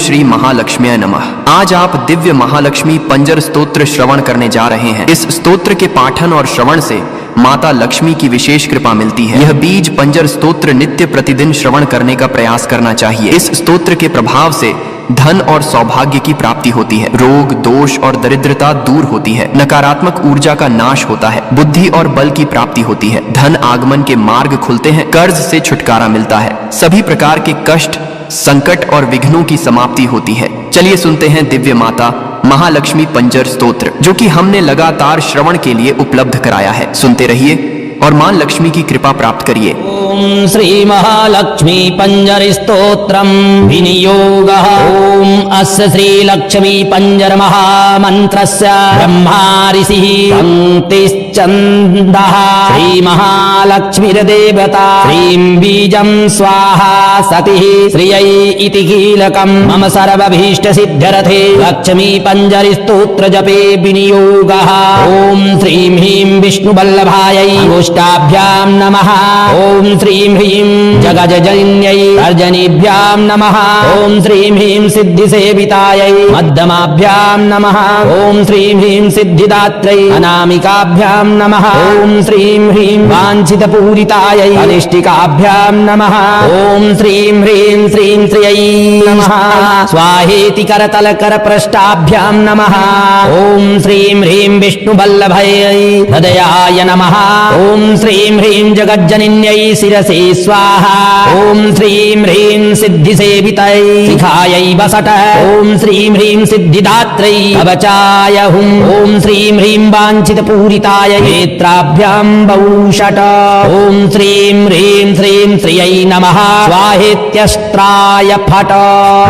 श्री महालक्ष्म्यै नमः। आज आप दिव्य महालक्ष्मी पंजर स्तोत्र श्रवण करने जा रहे हैं। इस स्तोत्र के पाठन और श्रवण से माता लक्ष्मी की विशेष कृपा मिलती है। यह बीज पंजर स्तोत्र नित्य प्रतिदिन श्रवण करने का प्रयास करना चाहिए। इस स्तोत्र के प्रभाव से धन और सौभाग्य की प्राप्ति होती है। रोग दोष और दरिद्रता दूर होती है। नकारात्मक ऊर्जा का नाश होता है। बुद्धि और बल की प्राप्ति होती है। धन आगमन के मार्ग खुलते हैं। कर्ज से छुटकारा मिलता है। सभी प्रकार के कष्ट, संकट और विघ्नों की समाप्ति होती है। चलिए सुनते हैं दिव्य माता महालक्ष्मी पंजर स्तोत्र, जो कि हमने लगातार श्रवण के लिए उपलब्ध कराया है। सुनते रहिए और मां लक्ष्मी की कृपा प्राप्त करिए। ओम श्री महालक्ष्मी पंजर स्तोत्रम विनियोगः। ओम अस्य श्री लक्ष्मी पंजर महामंत्रस्य ब्रह्मा ऋषिः पंक्तिश्चन्दः। श्री महालक्ष्मीर्देवता श्रीं बीजं स्वाहा सतिः श्रियै इति कीलकं मम सर्वभीष्ट सिद्ध्यर्थे लक्ष्मी पंजर स्तोत्र जपे विनियोगः। ओम श्रीं ह्रीं विष्णुवल्लभायै अङ्गुष्ठाभ्यां नमः। ओम श्रीं ह्रीं जगजनन्यै तर्जनीभ्यां नमः। ओम श्रीं ह्रीं सिद्धिसेवितायै मध्यमाभ्यां नमः। ओम श्रीं ह्रीं सिद्धिदात्रै अनामिकाभ्यां नमः। ओम श्रीं ह्रीं वाञ्छितपूरितायै अनिष्टिकाभ्यां नमः। ओम श्रीं ह्रीं श्रीं श्रियै नमः। स्वाहेति करतलकरपृष्ठाभ्यां नमः। ओम श्रीं ह्रीं विष्णुवल्लभायै हृदयाय नमः। ओम श्रीं ह्रीं जगज्जनन्यै शिरसे स्वाहा। ओम श्रीं ह्रीं सिद्धिसेवितै शिखायै वसट। ओम श्रीं ह्रीं सिद्धिदात्रै कवचाय हुं। ओम श्रीं ह्रीं वाञ्छितपूरिताय नेत्राभ्यां वौषट। ओम श्रीं ह्रीं श्रीं श्रियै नमः। स्वाहेत्यस्त्राय फट।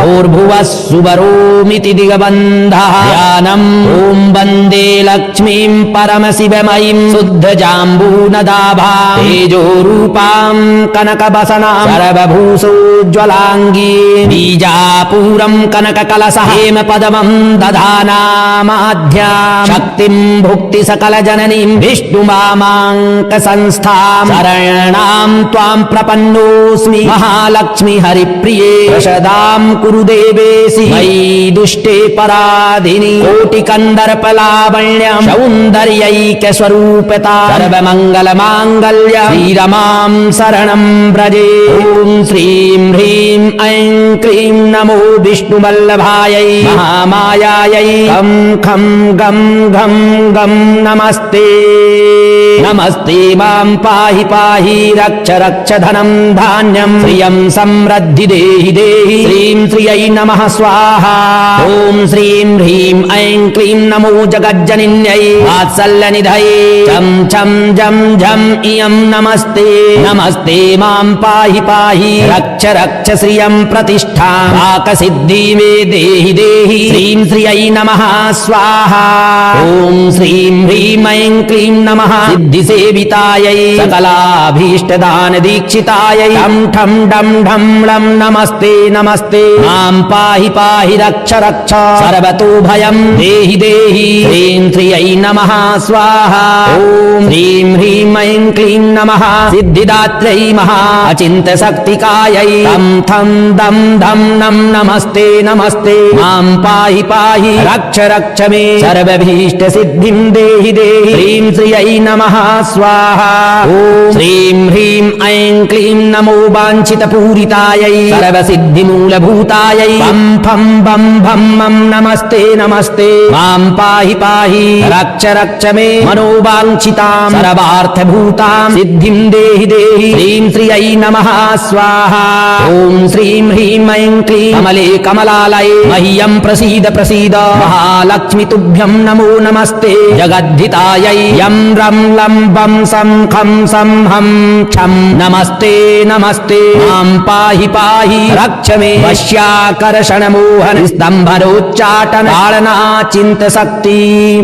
भूर्भुवः सुवरोमिति दिगबन्धः ध्यानम्। ओम वन्दे लक्ष्मीं परमशिवमयीं शुद्धजाम्बूनदाभां तेजोरूपां कनकवसनां सर्वभूषोज्ज्वलाङ्गी बीजापूरं कनककलशः हेमपदमं दधानामाद्यां शक्तिं भुक्ति सकलजननीं विष्णुमामाङ्कसंस्थां शरणां त्वां प्रपन्नोऽस्मि महालक्ष्मी हरिप्रिये प्रसदां कुरु देवेशि मयि दुष्टे पराधिनि कोटिकन्दर्पलावण्यं सौन्दर्यैक्यस्वरूपता सर्वमङ्गलमाङ्गल्य श्रीरमां शरणं व्रजे। ओम श्रीं ह्रीं ऐं क्लीं नमो विष्णुवल्लभायै महामायायै खं खं गं घं गं नमस्ते। नमस्ते मां पाहि पाहि रक्ष रक्ष धनं धान्यं श्रियं समृद्धि देहि देहि। श्रीं श्रियै नमः स्वाहा। ओम श्रीं ह्रीं ऐं क्लीं नमो जगज्जनन्यै वात्सल्यनिधये चं चं जं झं इयं नमस्ते। नमस्ते मां पाहि पाहि रक्ष रक्ष श्रियं प्रतिष्ठां वाक्सिद्धि मे देहि देहि। श्रीं श्रियै नमः स्वाहा। ओम श्रीं ह्रीं ऐं क्लीं नमः सिद्धिसेवितायै सकलाभीष्टदान दीक्षितायै ठं ठं डं ढं लं नमस्ते नमस्ते। मां पाहि पाहि रक्ष रक्ष सर्वतो भयं देहि देहि। श्रीं श्रियै नमः स्वाहा। ओम श्रीं ह्रीं ऐं क्लीं नमः सिद्धिदात्रै महा अचिन्त्यशक्तिकायै तं थं दं धं नं नमस्ते नमस्ते। मां पाहि पाहि रक्ष रक्ष मे सर्वभीष्ट सिद्धिं देहि देहि। श्रीं श्रियै नमः स्वाहा। ओम श्रीं ह्रीं ऐं क्लीं नमो वाञ्छितपूरितायै सर्वसिद्धिमूलभूतायै पं फं बं भं मं नमस्ते नमस्ते। मां पाहि पाहि रक्ष रक्ष मे मनोवाञ्छितां सर्वार्थभूतां सिद्धिं देहि देहि। श्रीं श्रियै नमः स्वाहा। ओम श्रीं ह्रीं ऐं क्लीं कमले कमलालये मह्यं प्रसीद प्रसीद महालक्ष्मी तुभ्यं नमो नमस्ते। जगद्धितायै यं रं लं वं सं खं सं हं छं नमस्ते नमस्ते। मां पाहि पाहि रक्ष मे वश्याकर्षणमोहन स्तम्भनोच्चाटन ताडनाचिन्तशक्ति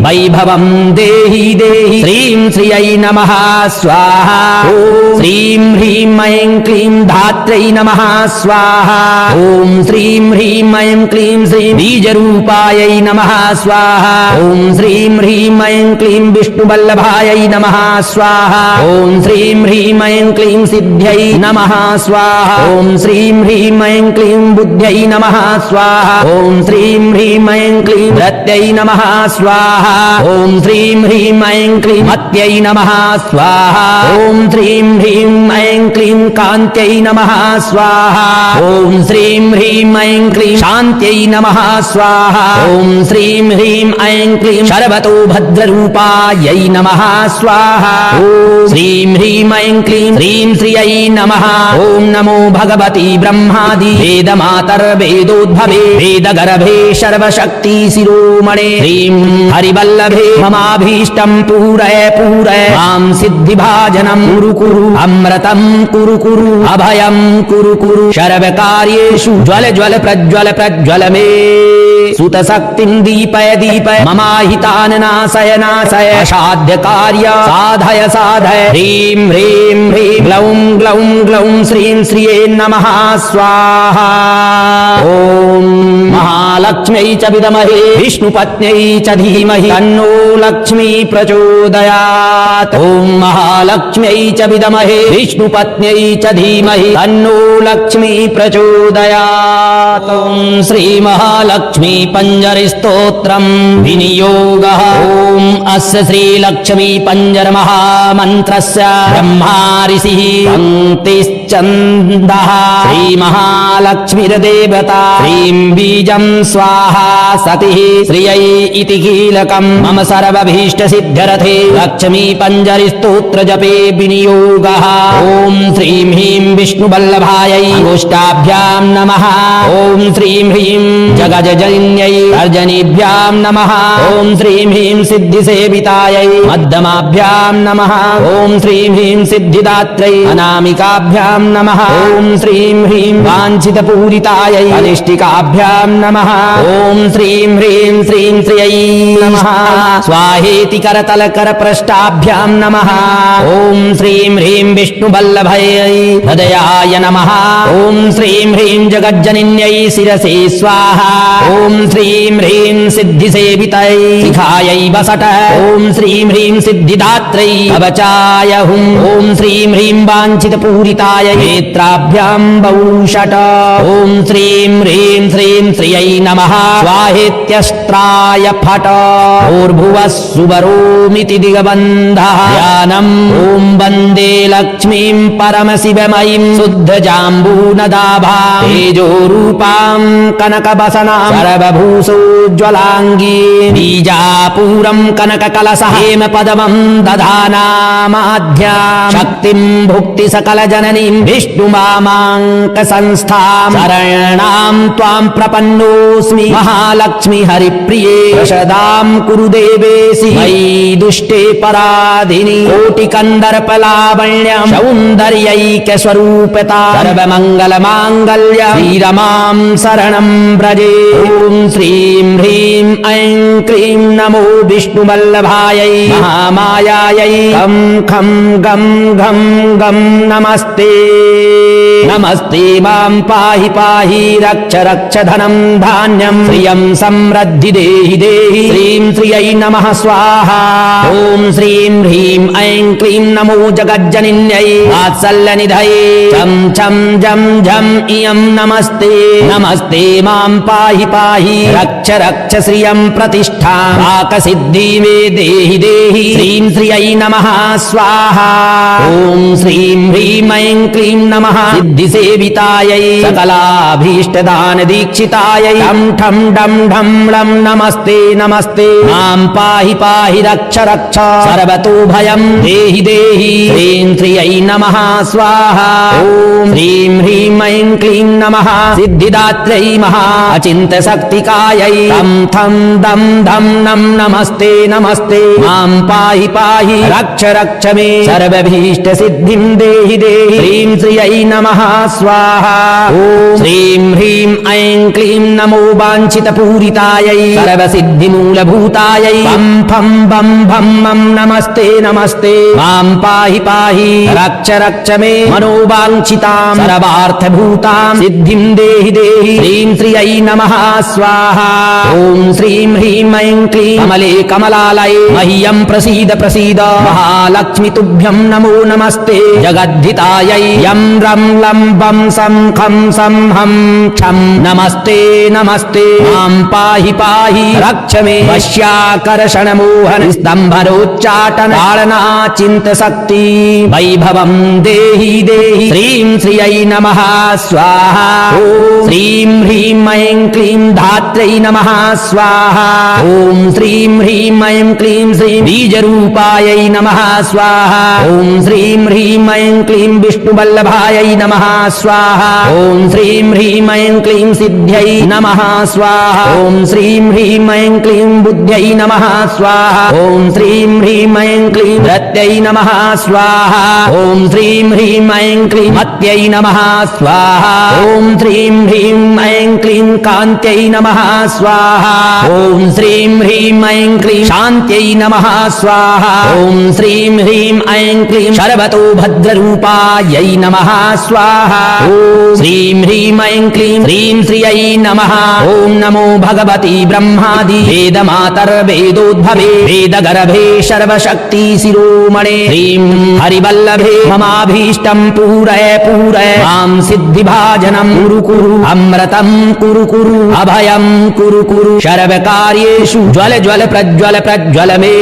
वैभवं देहि देहि। श्रीं श्रियै नमः स्वाहा। ओम श्रीं ह्रीं ऐं क्लीं धात्रै नमः स्वाहा। ओम श्रीं ह्रीं ऐं क्लीं श्रीं बीजरूपायै नमः स्वाहा। ओम श्रीं ह्रीं ऐं क्लीं विष्णुवल्लभायै नमः स्वाहा ॐ श्रीं ह्रीं ऐं क्लीं सिद्ध्यै नमः स्वाहा ॐ श्रीं ह्रीं ऐं क्लीं बुद्ध्यै नमः स्वाहा ॐ श्रीं ह्रीं ऐं क्लीं रत्यै नमः स्वाहा ॐ श्रीं ह्रीं ऐं क्लीं मत्यै नमः स्वाहा ॐ श्रीं ह्रीं ऐं क्लीं कान्त्यै नमः स्वाहा ॐ श्रीं ह्रीं ऐं क्लीं शान्त्यै नमः स्वाहा ॐ श्रीं ह्रीं ऐं क्लीं शर्वतो भद्ररूपायै नमः स्वाहा ॐ श्रीं ह्रीं ऐं क्लीं श्रीं श्रियै नमः ॐ नमो भगवती ब्रह्मादि वेदमातर्वेदोद्भवे वेदगर्भे सर्वशक्ति शिरोमणे ह्रीं हरिवल्लभे ममाभीष्टं पूरय पूरय मां सिद्धिभाजनं कुरु कुरु अमृतं कुरु कुरु अभयं कुरु कुरु सर्वकार्येषु ज्वल ज्वल प्रज्वल प्रज्वल मे सुतशक्तिं दीपय दीपय ममाहितान् नाशय नाशय असाध्य कार्य साधय साधय ह्रीं ह्रीं ह्रीं ग्लौं ग्लौं ग्लौं श्रीं श्रिये नमः स्वाहा ॐ महालक्ष्म्यै च विद्महे विष्णुपत्न्यै च धीमहि तन्नो लक्ष्मी प्रचोदयात् ॐ महालक्ष्म्यै च विद्महे विष्णुपत्न्यै च धीमहि तन्नो लक्ष्मी प्रचोदयात् ॐ श्रीमहालक्ष्मी पंजरस्तोत्रं विनियोगः ॐ अस्य श्रीलक्ष्मी पंजर महामन्त्रस्य ब्रह्मा ऋषिः पङ्क्तिश्चन्दः श्रीमहालक्ष्मीर्देवता श्रीं बीजं स्वाहा सतिः श्रियै इति कीलकं मम सर्वभीष्टसिद्ध्यर्थे लक्ष्मी पंजरस्तोत्र जपे विनियोगः ॐ श्रीं ह्रीं विष्णुवल्लभायै गोष्ठाभ्यां नमः ॐ श्रीं ह्रीं जगजजन्यै अर्जनीभ्यां नमः ॐ श्रीं ह्रीं सिद्धिसेवितायै मध्यमाभ्यां नमः ॐ श्रीं ह्रीं सिद्धिदात्रै अनामिकाभ्यां नमः ॐ श्रीं ह्रीं वाञ्छितपूरितायै अनिष्टिकाभ्यां नमः ॐ श्रीं ह्रीं श्रीं श्रियै नमः स्वाहेति करतलकरपृष्ठाभ्यां नमः ॐ श्रीं ह्रीं विष्णुवल्लभयै हृदयाय नमः ॐ श्रीं ह्रीं जगज्जनिन्यै शिरसे स्वाहा ॐ श्रीं ह्रीं सिद्धिसेवितै शिखायै वसट ॐ श्रीं ह्रीं सिद्धिदात्रै कवचाय हुं ॐ श्रीं ह्रीं वाञ्छितपूरिताय नेत्राभ्यां बहुषट ॐ श्रीं ह्रीं श्रीं श्रियै नमः स्वाहेत्यस्त्राय फट भूर्भुवः सुवरोमिति दिगबन्धः ध्यानम् ॐ वन्दे लक्ष्मीं परमशिवमयीं शुद्धजाम्बूनदाभां तेजोरूपां कनकवसनां सर्वभूषोज्ज्वलाङ्गी बीजापूरं कनककलशः हेमपदमं दधानामाध्यां शक्तिं भुक्ति सकलजननीं विष्णुमामाङ्कसंस्थां शरणां त्वां प्रपन्नोऽस्मि महालक्ष्मी हरिप्रिये प्रसदां कुरु देवेशि मयि दुष्टे पराधिनि कोटिकन्दर्पलावण्यं सौन्दर्यैकस्वरूपता सर्वमङ्गलमाङ्गल्य श्रीरमां शरणं व्रजे ॐ श्रीं ह्रीं ऐं क्लीं नमो विष्णुवल्लभायै महामायायै खं खं गं घं गं नमस्ते नमस्ते मां पाहि पाहि रक्ष रक्ष धनं धान्यं श्रियं समृद्धि देहि देहि श्रीं श्रियै नमः स्वाहा ॐ श्रीं ह्रीं ऐं क्लीं नमो जगज्जनिन्यै वात्सल्यनिधये चं छं जं झं इयं नमस्ते नमस्ते मां पाहि पाहि रक्ष रक्ष श्रियं प्रतिष्ठां वाक्सिद्धि मे देहि देहि श्रीं श्रियै नमः स्वाहा ॐ श्रीं ह्रीं ऐं क्लीं नमः सिद्धिसेवितायै सकलाभीष्टदानदीक्षितायै ठं ठं डं ढं लं नमस्ते नमस्ते मां पाहि पाहि रक्ष रक्ष सर्वतो भयं देहि देहि श्रीं श्रियै नमः स्वाहा ॐ ह्रीं ह्रीं ऐं क्लीं नमः सिद्धिदात्रै महा अचिन्त्यशक्तिकायै तं थं दं धं नं नमस्ते नमस्ते मां पाहि पाहि रक्ष रक्ष मे सर्वभीष्टसिद्धिं देहि देहि श्रीं श्रियै नमः स्वाहा ॐ श्रीं ह्रीं ऐं क्लीं नमो वाञ्छितपूरितायै सर्वसिद्धिमूलभूतायै पं फं बं भं मं नमस्ते नमस्ते मां पाहि पाहि रक्ष रक्ष मे मनोवाञ्छितां सर्वार्थभूतां सिद्धिं देहि देहि श्रीं श्रियै नमः स्वाहा ॐ श्रीं ह्रीं ऐं क्लीं कमले कमलालये मह्यं प्रसीद प्रसीद महालक्ष्मी तुभ्यं नमो नमस्ते जगद्धितायै यं रं लं बं सं खं सं हं क्षं नमस्ते नमस्ते मां पाहि पाहि रक्ष मे वश्याकर्षण मोहन स्तंभरोच्चाटन ताडना चिन्त शक्ति वैभवं देहि देहि श्रीं श्रियै नमः स्वाहा ॐ श्रीं ह्रीं ऐं क्लीं धात्र्यै नमः स्वाहा ॐ श्रीं ह्रीं ऐं क्लीं श्रीं बीजरूपायै नमः स्वाहा ॐ श्रीं ह्रीं ऐं क्लीं विष्णुवल्लभायै नमः स्वाहा ॐ श्रीं ह्रीं ऐं क्लीं सिद्ध्यै नमः स्वाहा ॐ श्रीं ह्रीं ऐं क्लीं बुद्ध्यै नमः स्वाहा ॐ श्रीं ह्रीं ऐं क्लीं रत्यै नमः स्वाहा ॐ श्रीं ह्रीं ऐं क्लीं मत्यै नमः स्वाहा ॐ श्रीं ह्रीं ऐं क्लीं कान्त्यै नमः स्वाहा ॐ श्रीं ह्रीं ऐं क्लीं शान्त्यै नमः स्वाहा ॐ श्रीं ह्रीं ऐं क्लीं शर्वतो भद्ररूपायै नमः स्वाहा ॐ श्रीं ह्रीं ऐं क्लीं ह्रीं श्रियै नमः ॐ नमो भगवती ब्रह्मादि वेदमातर्वेदोद्भवे वेदगर्भे सर्वशक्ति शिरोमणे ह्रीं हरिवल्लभे ममाभीष्टं पूरय पूरय मां सिद्धिभाजनं कुरु कुरु अमृतं कुरु कुरु अभयं कुरु कुरु सर्वकार्येषु ज्वल ज्वल प्रज्वल प्रज्वल मे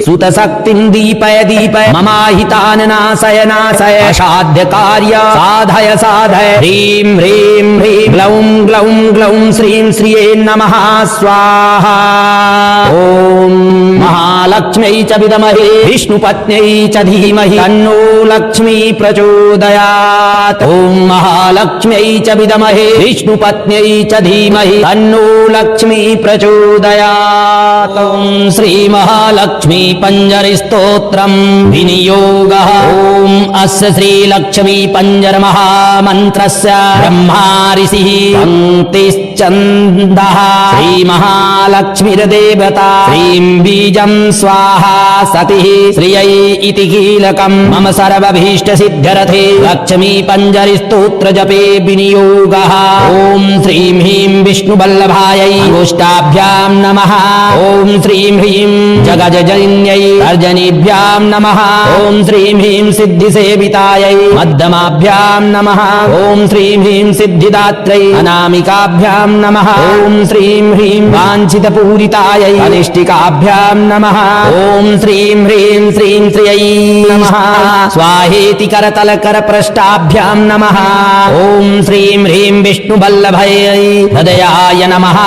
सुतशक्तिं दीपय दीपय ममाहितान् नाशय नाशय असाध्य कार्य साधय साधय ह्रीं ह्रीं ह्रीं ग्लौं ग्लौं ग्लौं श्रीं श्रिये नमः स्वाहा ॐ महालक्ष्म्यै च विद्महे विष्णुपत्न्यै च धीमहि तन्नो लक्ष्मी प्रचोदयात् ॐ महालक्ष्म्यै च विद्महे विष्णुपत्न्यै च धीमहि तन्नो लक्ष्मी प्रचोदयात् ॐ श्री महालक्ष्मी पंजर स्तोत्रं विनियोगः ॐ अस्य श्री लक्ष्मी पंजर महामन्त्रस्य ब्रह्मा ऋषिः पंक्तिश्चन्दः श्री महालक्ष्मीर्देवता श्रीं बीजं स्वाहा सतिः श्रियै इति कीलकं मम सर्वभीष्ट सिद्ध्यर्थे लक्ष्मी पंजर स्तोत्र जपे विनियोगः ॐ श्रीं ह्रीं विष्णुवल्लभायै गोष्ठाभ्यां नमः ॐ श्रीं ह्रीं जगज्जनन्यै तर्जनीभ्यां नमः ॐ श्रीं ह्रीं सिद्धिसेवितायै मध्यमाभ्यां नमः ॐ श्रीं ह्रीं सिद्धिदात्रै अनामिकाभ्यां नमः ॐ श्रीं ह्रीं वाञ्छितपूरितायै अनिष्टिकाभ्यां नमः ॐ श्रीं ह्रीं श्रीं श्रियै नमः स्वाहेति करतलकरपृष्ठाभ्यां नमः ॐ श्रीं ह्रीं विष्णुवल्लभयै हृदयाय नमः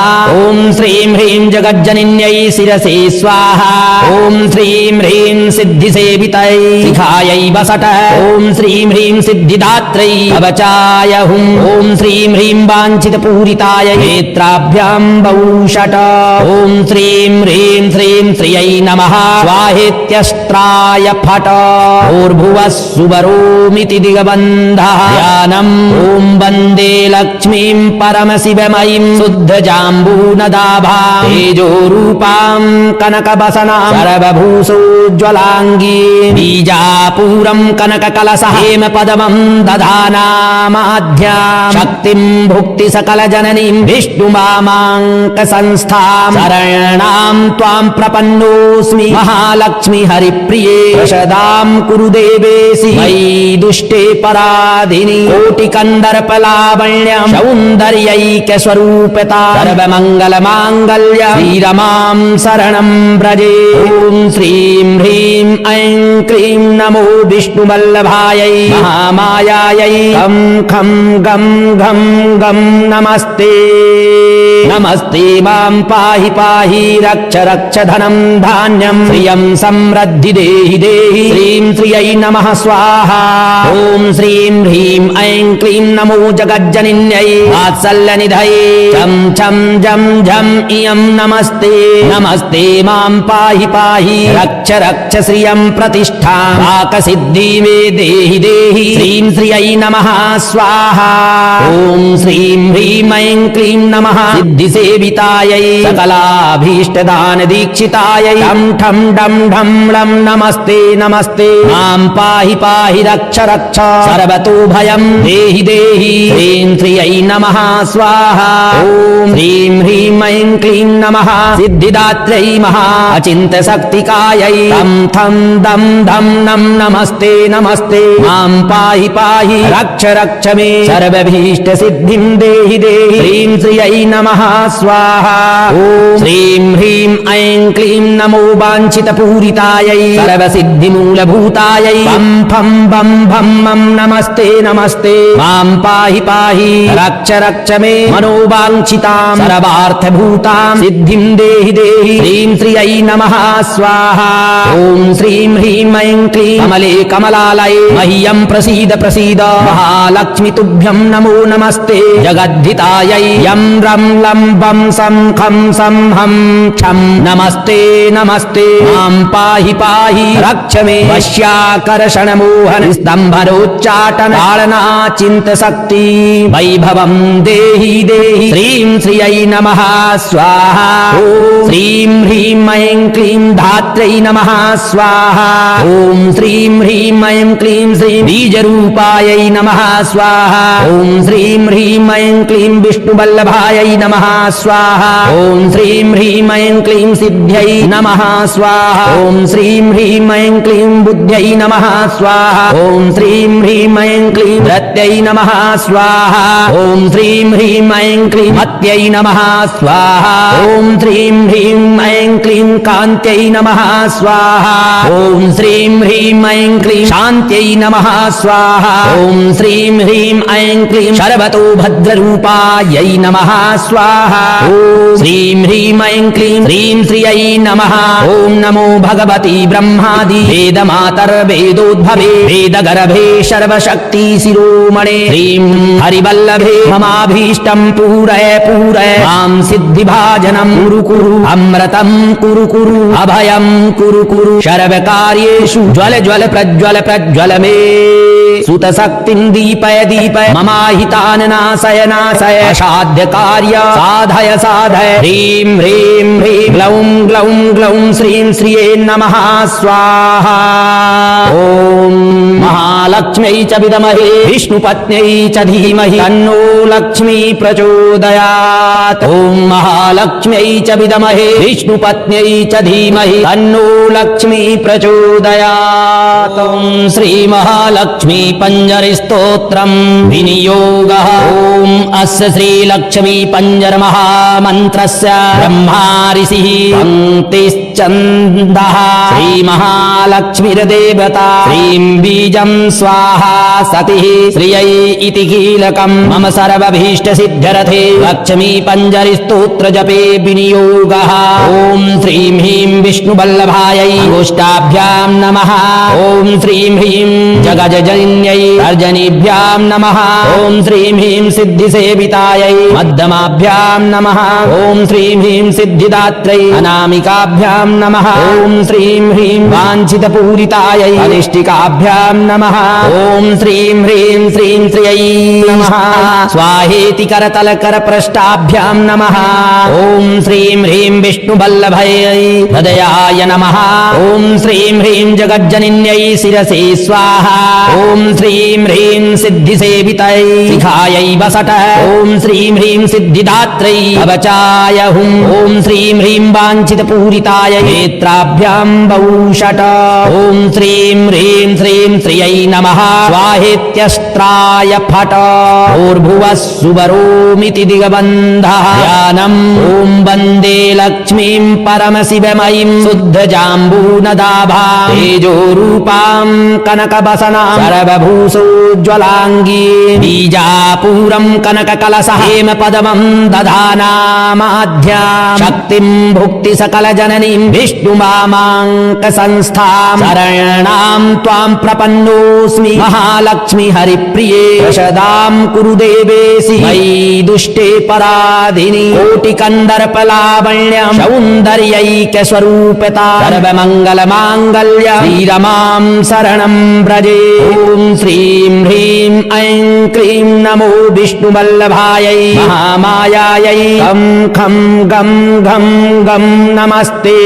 ॐ श्रीं ह्रीं जगज्जनन्यै शिरसे स्वाहा ॐ श्रीं ह्रीं सिद्धिसेवितै शिखायै वसट ॐ श्रीं ह्रीं सिद्धिदात्रै कवचाय हुं ॐ श्रीं ह्रीं वाञ्छितपूरिताय नेत्राभ्यां बहुषट ॐ श्रीं ह्रीं श्रीं श्रियै नमः स्वाहेत्यस्त्राय फट भूर्भुवः सुवरोमिति दिगबन्धः ध्यानम् ॐ वन्दे लक्ष्मीं परमशिवमयीं शुद्धजाम्बूनदाभां तेजोरूपां कनकवसनां सर्वभूषोज्ज्वलाङ्गी बीजापूरं कनककलशः हेमपदमं दधानामाध्यां शक्तिं भुक्ति सकलजननीं विष्णुमामाङ्कसंस्थां शरणां त्वां प्रपन्नोऽस्मि महालक्ष्मी हरिप्रिये प्रसदां कुरु देवेशि मयि दुष्टे पराधिनि कोटिकन्दर्पलावण्यं सौन्दर्यैकस्वरूपता सर्वमङ्गलमाङ्गल्य श्रीरमां शरणं व्रजे ॐ श्रीं ह्रीं ऐं क्लीं नमो विष्णुवल्लभायै महामायायै खं खं गं घं गं नमस्ते नमस्ते मां पाहि पाहि रक्ष रक्ष धनं धान्यं श्रियं समृद्धि देहि देहि श्रीं श्रियै नमः स्वाहा ॐ श्रीं ह्रीं ऐं क्लीं नमो जगज्जनिन्यै वात्सल्यनिधये चं छं जं झं इयं नमस्ते नमस्ते मां पाहि पाहि रक्ष रक्ष श्रियं प्रतिष्ठां वाक्सिद्धि मे देहि देहि श्रीं श्रियै नमः स्वाहा ॐ श्रीं ह्रीं ऐं क्लीं नमः सिद्धिसेवितायै सकलाभीष्टदान दीक्षितायै ठं ठं डं ढं लं नमस्ते नमस्ते मां पाहि पाहि रक्ष रक्ष सर्वतो भयं देहि देहि श्रीं श्रियै नमः स्वाहा ॐ श्रीं ह्रीं ऐं क्लीं नमः सिद्धिदात्र्यै महा अचिन्त्य शक्तिकायै तं थं दं धं नं नमस्ते नमस्ते मां पाहि पाहि रक्ष रक्ष मे सर्वभीष्ट सिद्धिं देहि देहि श्रीं श्रियै नमः स्वाहा ॐ श्रीं ह्रीं ऐं क्लीं नमो वाञ्छितपूरितायै सर्वसिद्धिमूलभूतायै पं फं बं भं मं नमस्ते नमस्ते मां पाहि पाहि रक्ष रक्ष मे मनोवाञ्छितां सर्वार्थभूतां सिद्धिं देहि देहि श्रीं श्रियै नमः स्वाहा ॐ श्रीं ह्रीं ऐं क्लीं कमले कमलालये मह्यं प्रसीद प्रसीद महालक्ष्मी तुभ्यं नमो नमस्ते जगद्धितायै यं रं लं बं सं खं सं हं क्षं नमस्ते नमस्ते मां पाहि पाहि रक्ष मे वश्याकर्षणमोहन स्तम्भरोच्चाटन ताडनाचिन्तशक्ति वैभवं देहि देहि श्रीं श्रियै नमः स्वाहा ॐ श्रीं ह्रीं ऐं क्लीं धात्र्यै नमः स्वाहा ॐ श्रीं ह्रीं ऐं क्लीं श्रीं बीजरूपायै नमः स्वाहा ॐ श्रीं ह्रीं ऐं क्लीं विष्णुवल्लभायै नमः स्वाहा ॐ श्रीं ह्रीं ऐं क्लीं सिद्ध्यै नमः स्वाहा ॐ श्रीं ह्रीं ऐं क्लीं बुद्ध्यै नमः स्वाहा ॐ श्रीं ह्रीं ऐं क्लीं धृत्यै नमः स्वाहा ॐ श्रीं ह्रीं ऐं क्लीं मत्यै नमः स्वाहा ॐ श्रीं ह्रीं ऐं क्लीं कान्त्यै नमः स्वाहा ॐ श्रीं ह्रीं ऐं क्लीं शान्त्यै नमः स्वाहा ॐ श्रीं ह्रीं ऐं क्लीं सर्वतो भद्ररूपायै नमः स्वाहा ॐ श्रीं ह्रीं ऐं क्लीं श्रीं श्रियै नमः ॐ नमो भगवती ब्रह्मादि वेदमातर्वेदोद्भवे वेदगर्भे सर्वशक्ति शिरोमणे श्रीं हरिवल्लभे ममाभीष्टं पूरय पूरय मां सिद्धिभाजनं कुरु कुरु अमृतं कुरु कुरु अभयं कुरु कुरु सर्वकार्येषु ज्वल ज्वल प्रज्वल प्रज्वल मे सुतशक्तिं दीपय दीपय ममाहितान् नाशय नाशय असाध्य कार्य साधय साधय ह्रीं ह्रीं ह्रीं ग्लौं ग्लौं ग्लौं श्रीं श्रिये नमः स्वाहा ॐ महालक्ष्म्यै च विद्महे विष्णुपत्न्यै च धीमहि तन्नो लक्ष्मी प्रचोदयात् ॐ महालक्ष्म्यै च विद्महे विष्णुपत्न्यै च धीमहि तन्नो लक्ष्मी प्रचोदयात् ॐ श्री महालक्ष्मी पंजरस्तोत्रम् विनियोगः ॐ अस्य श्रीलक्ष्मी पंजर महामन्त्रस्य ब्रह्मा ऋषिः पङ्क्तिश्चन्दः श्रीमहालक्ष्मीर्देवता श्रीं बीजं स्वाहा सतिः श्रियै इति कीलकम् मम सर्वभीष्टसिद्ध्यर्थे लक्ष्मी पंजरस्तोत्र जपे विनियोगः ॐ श्रीं ह्रीं विष्णुवल्लभायै गोष्ठाभ्यां नमः ॐ श्रीं ह्रीं जगज्जनन्यै अर्जनीभ्यां नमः ॐ श्रीं ह्रीं सिद्धिसेवितायै मध्यमाभ्यां नमः ॐ श्रीं ह्रीं सिद्धिदात्रै अनामिकाभ्यां नमः ॐ श्रीं ह्रीं वाञ्छितपूरितायै अनिष्टिकाभ्यां नमः ॐ श्रीं ह्रीं श्रीं श्रियै नमः स्वाहेति करतलकरपृष्ठाभ्यां नमः ॐ श्रीं ह्रीं विष्णुवल्लभयै हृदयाय नमः ॐ श्रीं ह्रीं जगज्जनन्यै शिरसे स्वाहा ॐ श्रीं ह्रीं सिद्धिसेवितयै शिखायै वसट ॐ श्रीं ह्रीं सिद्धिदात्रै कवचाय हुं ॐ श्रीं ह्रीं वाञ्छितपूरिताय नेत्राय नेत्राभ्यां बहुषट ॐ श्रीं ह्रीं श्रीं श्रियै नमः स्वाहेत्यस्त्राय फट भूर्भुवः सुवरोमिति दिगबन्धः ध्यानम् ॐ वन्दे लक्ष्मीं परमशिवमयीं शुद्धजाम्बूनदाभां तेजोरूपां कनकवसनां सर्वभूषोज्ज्वलाङ्गी बीजापूरं कनककलशः हेमपदमं दधानामाद्यां शक्तिं भुक्ति सकलजननीं विष्णुमामाङ्कसंस्थां शरणां त्वां प्रपन्नोऽस्मि महालक्ष्मी हरिप्रिये प्रसदां कुरु देवेशि मयि दुष्टे पराधिनि कोटिकन्दर्पलावण्यं सौन्दर्यैक्यस्वरूपता सर्वमङ्गलमाङ्गल्य श्रीरमां शरणं व्रजे ॐ श्रीं ह्रीं ऐं क्लीं नमो विष्णुवल्लभायै महामायायै खं खं गं घं गं नमस्ते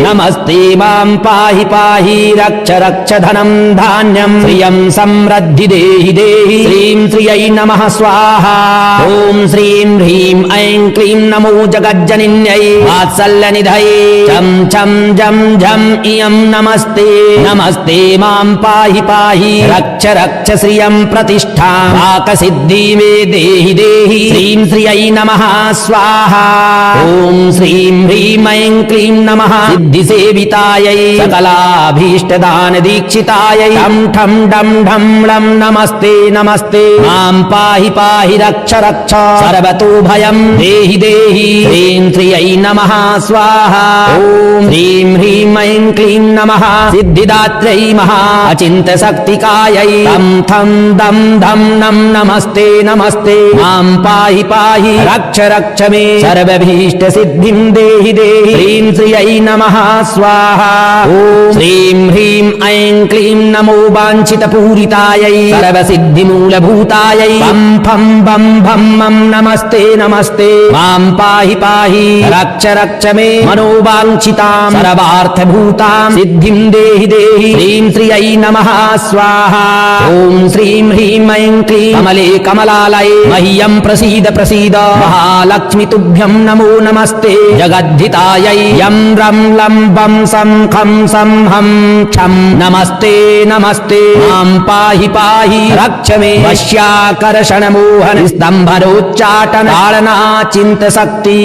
नमस्ते मां पाहि पाहि रक्ष रक्ष धनं धान्यं श्रियं समृद्धि देहि देहि श्रीं श्रियै नमः स्वाहा ॐ श्रीं ह्रीं ऐं क्लीं नमो जगज्जनिन्यै वात्सल्यनिधये चं चं जं झं इयं नमस्ते नमस्ते मां पाहि पाहि रक्ष रक्ष श्रियं प्रतिष्ठां वाकसिद्धि मे देहि देहि श्रीं श्रियै नमः स्वाहा ॐ श्रीं ह्रीं ऐं क्लीं नमः सिद्धिसेवितायै सकलाभीष्टदानदीक्षितायै ठं ठं डं ढं लं नमस्ते नमस्ते मां पाहि पाहि रक्ष रक्ष सर्वतो भयं देहि देहि श्रीं श्रियै नमः स्वाहा ॐ श्रीं ह्रीं ऐं क्लीं नमः सिद्धिदात्र्यै महा अचिन्त्यशक्तिकायै तं थं दं धं नं नमस्ते नमस्ते मां पाहि पाहि रक्ष रक्ष मे सर्वभीष्टसिद्धिं देहि देहि श्रीं श्रियै नमः स्वाहा ॐ श्रीं ह्रीं ऐं क्लीं नमो वाञ्छितपूरितायै सर्वसिद्धिमूलभूतायै पं फं बं भं मं नमस्ते नमस्ते मां पाहि पाहि रक्ष रक्ष मे मनोवाञ्छितां सर्वार्थभूतां सिद्धिं देहि देहि श्रीं श्रियै नमः स्वाहा ॐ श्रीं ह्रीं ऐं क्लीं कमले कमलालये मह्यं प्रसीद प्रसीद महालक्ष्मी तुभ्यं नमो नमस्ते जगद्धितायै यं रं लं बं सं खं सं हं छं नमस्ते नमस्ते मां पाहि पाहि रक्ष मे वश्याकर्षणमोहन स्तम्भनोच्चाटन ताडनाचिन्तशक्ति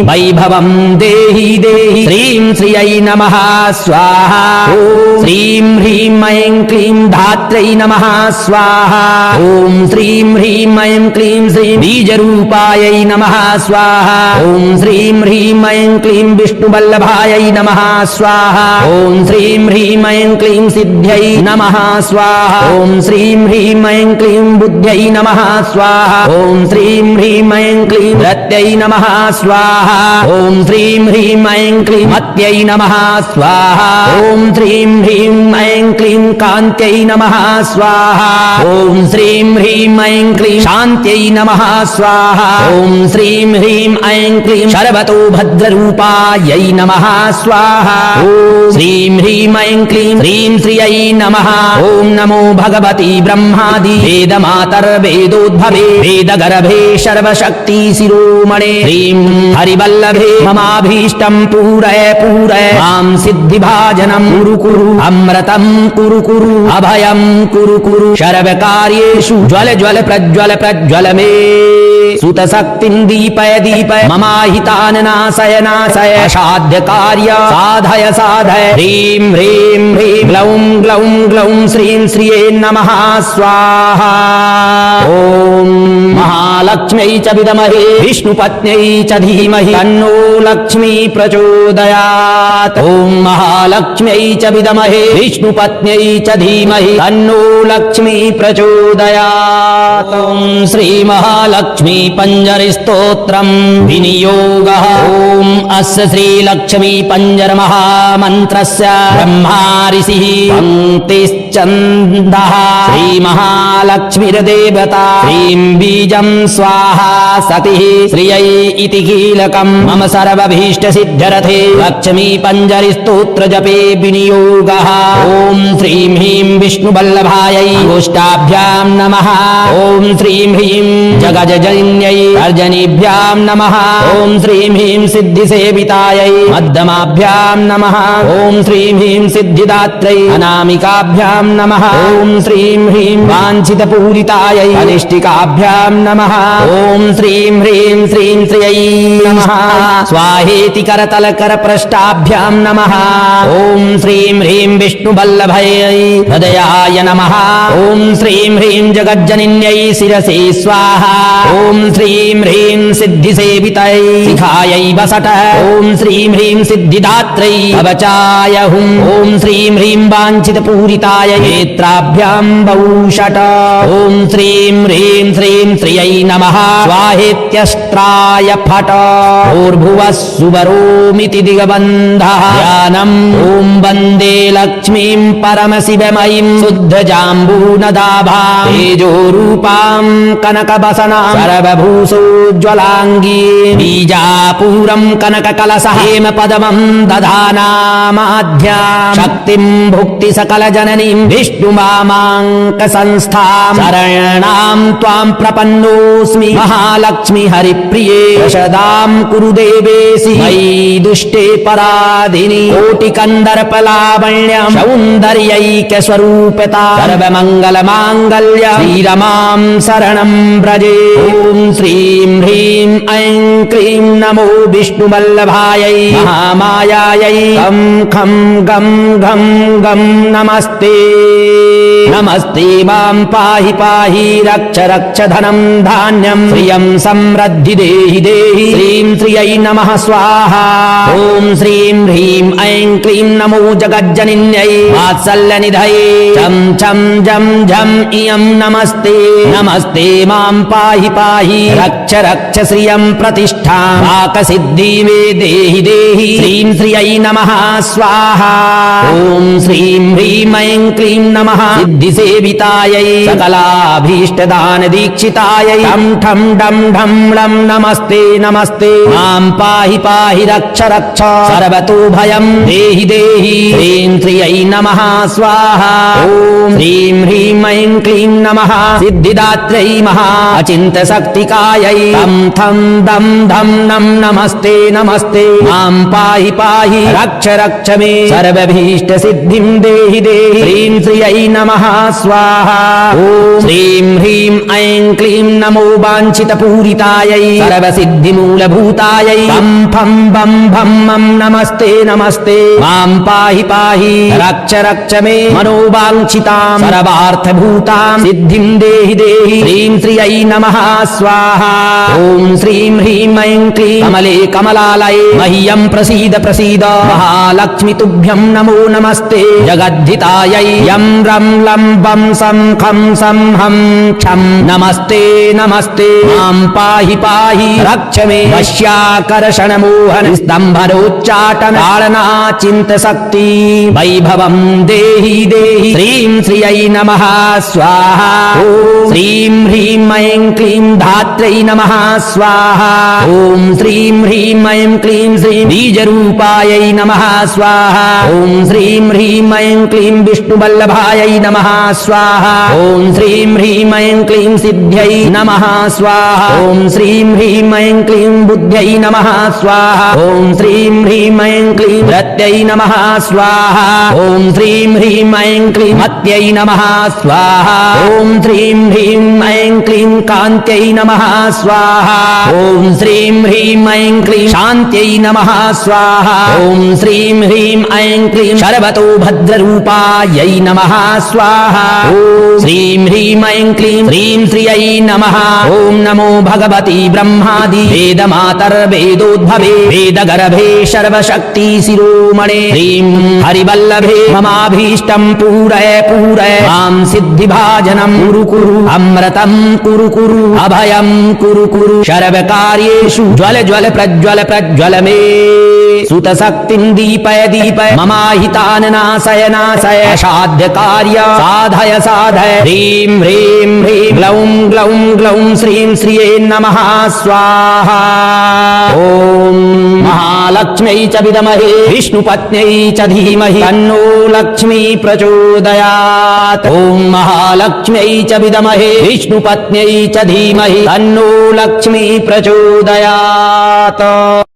वैभवं देहि देहि श्रीं श्रियै नमः स्वाहा ॐ श्रीं ह्रीं ऐं क्लीं धात्र्यै नमः स्वाहा ॐ श्रीं ह्रीं ऐं क्लीं श्रीं बीजरूपायै नमः स्वाहा ॐ श्रीं ह्रीं ऐं क्लीं विष्णुवल्लभायै नमः स्वाहा ॐ श्रीं ह्रीं ऐं क्लीं सिद्ध्यै नमः स्वाहा ॐ श्रीं ह्रीं ऐं क्लीं बुद्ध्यै नमः स्वाहा ॐ श्रीं ह्रीं ऐं क्लीं रत्यै नमः स्वाहा ॐ श्रीं ह्रीं ऐं क्लीं मत्यै नमः स्वाहा ॐ श्रीं ह्रीं ऐं क्लीं कान्त्यै नमः स्वाहा ॐ श्रीं ह्रीं ऐं क्लीं शान्त्यै नमः स्वाहा ॐ श्रीं ह्रीं ऐं क्लीं सर्वतो भद्ररूपायै नमः स्वाहा ॐ श्रीं ह्रीं ऐं क्लीं श्रीं श्रियै नमः ॐ नमो भगवती ब्रह्मादि वेदमातर्वेदोद्भवे वेदगर्भे सर्वशक्ति शिरोमणे श्रीं हरिवल्लभे ममाभीष्टं पूरय पूरय मां सिद्धिभाजनं कुरु कुरु अमृतं कुरु कुरु अभयं कुरु कुरु सर्वकार्येषु ज्वल ज्वल प्रज्वल प्रज्वल मे सुतशक्तिं दीपय दीपय ममाहितान् नाशय नाशय असाध्य कार्य साधय साधय ह्रीं ह्रीं ह्रीं ग्लौं ग्लौं ग्लौं श्रीं श्रिये नमः स्वाहा ॐ महालक्ष्म्यै च विद्महे विष्णुपत्न्यै च धीमहि तन्नो लक्ष्मी प्रचोदयात् ॐ महालक्ष्म्यै च विद्महे विष्णुपत्न्यै च धीमहि तन्नो लक्ष्मी प्रचोदयात् ॐ श्रीमहालक्ष्मी पञ्जरस्तोत्रं विनियोगः ॐ अस्य श्रीलक्ष्मी पञ्जर महामन्त्रस्य ब्रह्मा ऋषिः पङ्क्तिः निश्चन्दः श्रीमहालक्ष्मीर्देवता श्रीं बीजं स्वाहा सतिः श्रियै इति कीलकम् मम सर्वभीष्टसिद्ध्यर्थे लक्ष्मी पंजरी स्तोत्र जपे विनियोगः ॐ श्रीं ह्रीं विष्णुवल्लभायै गोष्ठाभ्यां नमः ॐ श्रीं ह्रीं जगजनन्यै अर्जनीभ्यां नमः ॐ श्रीं ह्रीं सिद्धिसेवितायै मध्यमाभ्यां नमः ॐ श्रीं ह्रीं सिद्धिदात्रै अनामिकाभ्यां नमः ॐ श्रीं ह्रीं वाञ्छितपूरितायै अनिष्टिकाभ्यां नमः ॐ श्रीं ह्रीं श्रीं श्रियै नमः स्वाहेति करतलकरपृष्ठाभ्यां नमः ॐ श्रीं ह्रीं विष्णुवल्लभयै हृदयाय नमः ॐ श्रीं ह्रीं जगज्जनन्यै शिरसे स्वाहा ॐ श्रीं ह्रीं सिद्धिसेवितयै शिखायै वसट ॐ श्रीं ह्रीं सिद्धिदात्रै कवचाय हुं ॐ श्रीं ह्रीं वाञ्छितपूरिताय नेत्राभ्यां बहुषट ॐ श्रीं ह्रीं श्रीं श्रियै नमः स्वाहेत्यस्त्राय फट भूर्भुवः सुवरोमिति दिगबन्धः ध्यानम् ॐ वन्दे लक्ष्मीं परमशिवमयीं शुद्धजाम्बूनदाभां तेजोरूपां कनकवसनां सर्वभूषोज्ज्वलाङ्गी बीजापूरं कनककलशः हेमपदमं दधानामाध्यां शक्तिं भुक्तिसकलजननीं विष्णुमामाङ्कसंस्थां शरणां त्वां प्रपन्नोऽस्मि महालक्ष्मी हरिप्रिये प्रसदां कुरु देवेशि मयि दुष्टे पराधिनि कोटिकन्दर्पलावण्यं सौन्दर्यैक्यस्वरूपता सर्वमङ्गलमाङ्गल्य श्रीरमां शरणं व्रजे ॐ श्रीं ह्रीं ऐं क्लीं नमो विष्णुवल्लभायै महामायायै खं खं गं घं गं नमस्ते नमस्ते मां पाहि पाहि रक्ष रक्ष धनं धान्यं श्रियं समृद्धि देहि देहि श्रीं श्रियै नमः स्वाहा ॐ श्रीं ह्रीं ऐं क्लीं नमो जगज्जनन्यै वात्सल्यनिधये चं चं जं झं इयं नमस्ते नमस्ते मां पाहि पाहि रक्ष रक्ष श्रियं प्रतिष्ठां वाक्सिद्धि मे देहि देहि श्रीं श्रियै नमः स्वाहा ॐ श्रीं ह्रीं ऐं क्लीं नमः सिद्धिसेवितायै सकलाभीष्टदानदीक्षितायै ठं ठं डं ढं लं नमस्ते नमस्ते मां पाहि पाहि रक्ष रक्ष सर्वतो भयं देहि देहि श्रीं श्रियै नमः स्वाहा ॐ श्रीं ह्रीं ऐं क्लीं नमः सिद्धिदात्रै महा अचिन्त्यशक्तिकायै तं थं दं धं नं नमस्ते नमस्ते मां पाहि पाहि रक्ष रक्ष मे सर्वभीष्टसिद्धिं देहि देहि श्रीं श्रियै नमः स्वाहा ॐ श्रीं ह्रीं ऐं क्लीं नमो वाञ्छितपूरितायै सर्वसिद्धिमूलभूतायै फं फं बं भं मं नमस्ते नमस्ते मां पाहि पाहि रक्ष रक्ष मे मनोवाञ्छितां सर्वार्थभूतां सिद्धिं देहि देहि श्रीं श्रियै नमः स्वाहा ॐ श्रीं ह्रीं ऐं क्लीं कमले कमलालये मह्यं प्रसीद प्रसीद महालक्ष्मी तुभ्यं नमो नमस्ते जगद्धितायै यं रं लं बं सं खं सं हं क्षं नमस्ते नमस्ते मां पाहि पाहि रक्ष मे वश्याकर्षणमोहन स्तम्भरोच्चाटन ताडनाचिन्तशक्ति वैभवं देहि देहि श्रीं श्रियै नमः स्वाहा ॐ श्रीं ह्रीं ऐं क्लीं धात्रै नमः स्वाहा ॐ श्रीं ह्रीं ऐं क्लीं श्रीं बीजरूपायै नमः स्वाहा ॐ श्रीं ह्रीं ऐं क्लीं विष्णुवल्लभायै नमः स्वाहा ॐ श्रीं ह्रीं ऐं क्लीं सिद्ध्यै नमः स्वाहा ॐ श्रीं ह्रीं ऐं क्लीं बुद्ध्यै नमः स्वाहा ॐ श्रीं ह्रीं ऐं क्लीं रत्यै नमः स्वाहा ॐ श्रीं ह्रीं ऐं क्लीं मत्यै नमः स्वाहा ॐ श्रीं ह्रीं ऐं क्लीं कान्त्यै नमः स्वाहा ॐ श्रीं ह्रीं ऐं क्लीं शान्त्यै नमः स्वाहा ॐ श्रीं ह्रीं ऐं क्लीं सर्वतो भद्ररूपायै नमः स्वाहा ॐ श्रीं ह्रीं ऐं क्लीं श्रीं श्रियै नमः ॐ नमो भगवती ब्रह्मादि वेदमातर्वेदोद्भवे वेदगर्भे सर्वशक्ति शिरोमणे श्रीं हरिवल्लभे ममाभीष्टं पूरय पूरय मां सिद्धिभाजनं कुरु कुरु अमृतं कुरु कुरु अभयं कुरु कुरु सर्वकार्येषु ज्वल ज्वल प्रज्वल प्रज्वल मे भूतशक्तिं दीपय दीपय ममाहितान् नाशय नाशय असाध्य कार्य साधय साधय ह्रीं ह्रीं ह्रीं ग्लौं ग्लौं ग्लौं श्रीं श्रिये नमः स्वाहा ॐ महालक्ष्म्यै च विद्महे विष्णुपत्न्यै च धीमहि तन्नो लक्ष्मी प्रचोदयात् ॐ महालक्ष्म्यै च विद्महे विष्णुपत्न्यै च धीमहि तन्नो लक्ष्मी प्रचोदयात्।